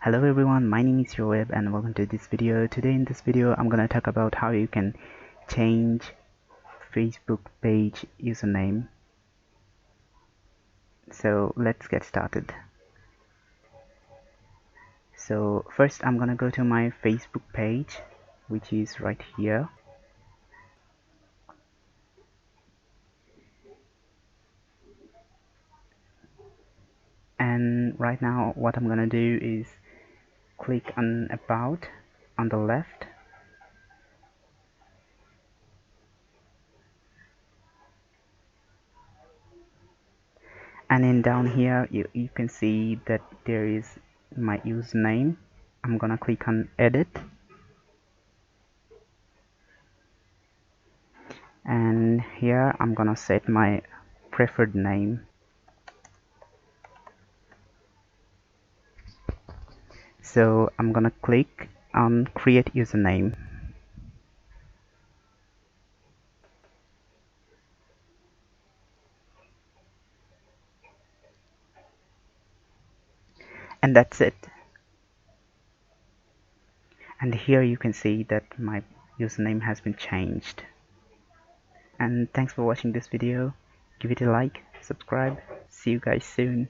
Hello everyone, my name is Shoaib and welcome to this video. Today in this video I'm gonna talk about how you can change Facebook page username. So let's get started. So first I'm gonna go to my Facebook page, which is right here. And right now what I'm gonna do is click on About on the left. And then down here you can see that there is my username. I'm gonna click on Edit, and here I'm gonna set my preferred name. So I'm gonna click on Create Username. And that's it. And here you can see that my username has been changed. And thanks for watching this video. Give it a like, subscribe. See you guys soon.